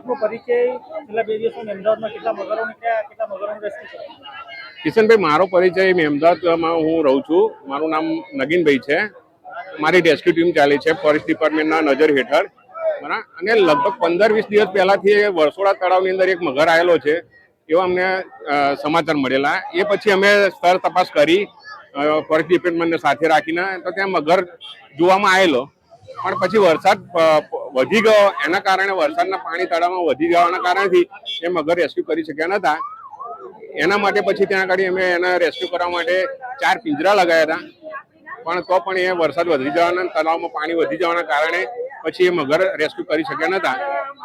આપનો પરિચય છેલ્લા 2 દિવસમાં અમદાવાદમાં કેટલા મગરોનું રેસ્ક્યુ કર્યું? કિશનભાઈ, મારો પરિચય અમદાવાદમાં હું રહું છું. મારું નામ નગીનભાઈ છે. મારી રેસ્ક્યુ ટીમ ચાલે છે ફોરેસ્ટ ડિપાર્ટમેન્ટના નજર હેઠળ, બરાબર. અને લગભગ 15-20 દિવસ પહેલાથી વરસોડા તળાવની અંદર એક મગર આવેલો છે એવા અમને સમાચાર મળેલા. એ પછી અમે સ્થળ તપાસ કરી ફોરેસ્ટ ડિપાર્ટમેન્ટને સાથે રાખીને, તો ત્યાં મગર જોવામાં આવેલો. પણ પછી વરસાદ વધી ગયો, એના કારણે વરસાદના પાણી તળાવમાં વધી જવાના કારણથી એ મગર રેસ્ક્યુ કરી શક્યા નતા. એના માટે પછી ત્યાં આગળ અમે એને રેસ્ક્યુ કરવા માટે 4 પિંજરા લગાવ્યા હતા, પણ તો પણ એ વરસાદ વધી જવાના, તળાવમાં પાણી વધી જવાના કારણે પછી એ મગર રેસ્ક્યુ કરી શક્યા નતા.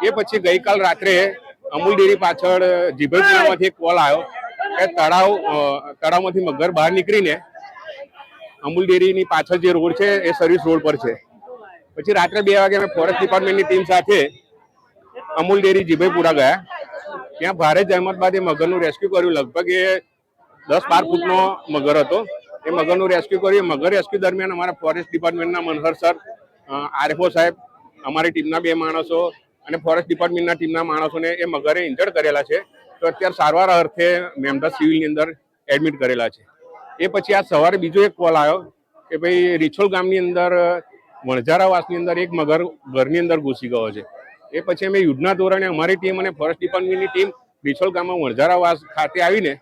એ પછી ગઈકાલ રાત્રે અમૂલ ડેરી પાછળ જીભલપુરામાંથી એક કોલ આવ્યો કે તળાવમાંથી મગર બહાર નીકળીને અમૂલ ડેરીની પાછળ જે રોડ છે એ સર્વિસ રોડ પર છે. પછી રાત્રે 2 વાગે અમે ફોરેસ્ટ ડિપાર્ટમેન્ટની ટીમ સાથે અમૂલ ડેરી જીભલપુરા ગયા. ત્યાં ભારે જહેમત બાદ એ મગરનું રેસ્ક્યુ કર્યું. લગભગ એ 10-12 ફૂટનો મગર હતો. એ મગરનું રેસ્ક્યુ કર્યું. મગર રેસ્ક્યુ દરમિયાન અમારા ફોરેસ્ટ ડિપાર્ટમેન્ટના મનહર સર, આરએફઓ સાહેબ, અમારી ટીમના 2 માણસો અને ફોરેસ્ટ ડિપાર્ટમેન્ટના ટીમના માણસોને એ મગરે ઇન્જર્ડ કરેલા છે. તો અત્યારે સારવાર અર્થે મેમદાસ સિવિલની અંદર એડમિટ કરેલા છે. એ પછી આ સવારે બીજો એક કોલ આવ્યો કે ભાઈ રીછોલ ગામની અંદર વણઝારાવાસની અંદર એક મગર ઘરની અંદર ઘૂસી ગયો છે. એ પછી અમે યુદ્ધના ધોરણે અમારી ટીમ અને ફોરેસ્ટ ડિપાર્ટમેન્ટની ટીમ રીછોલ ગામમાં વણઝારાવાસ ખાતે આવીને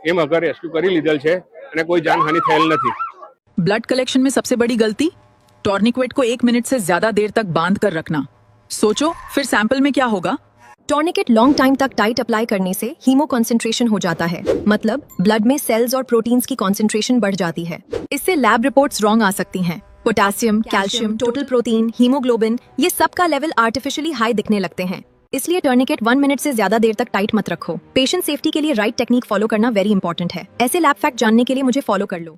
એ મગર રેસ્ક્યુ કરી લીધેલ છે અને કોઈ જાનહાનિ થયેલ નથી. ब्लड कलेक्शन में सबसे बड़ी गलती, टॉर्निक्वेट को 1 मिनट से ज्यादा देर तक बांध कर रखना. सोचो फिर सैंपल में क्या होगा. टॉर्निकेट लॉन्ग टाइम तक टाइट अप्लाई करने से हीमो कंसंट्रेशन हो जाता है, मतलब ब्लड में सेल्स और प्रोटीन्स की कंसंट्रेशन बढ़ जाती है. इससे लैब रिपोर्ट्स रॉन्ग आ सकती हैं. Potassium, calcium, total protein, haemoglobin, ये सब का लेवल आर्टिफिशियली हाई दिखने लगते हैं. इसलिए टर्निकेट 1 मिनट से ज्यादा देर तक टाइट मत रखो. पेशेंट सेफ्टी के लिए राइट टेक्निक फॉलो करना वेरी इंपॉर्टेंट है. ऐसे लैब फैक्ट जानने के लिए मुझे फॉलो कर लो.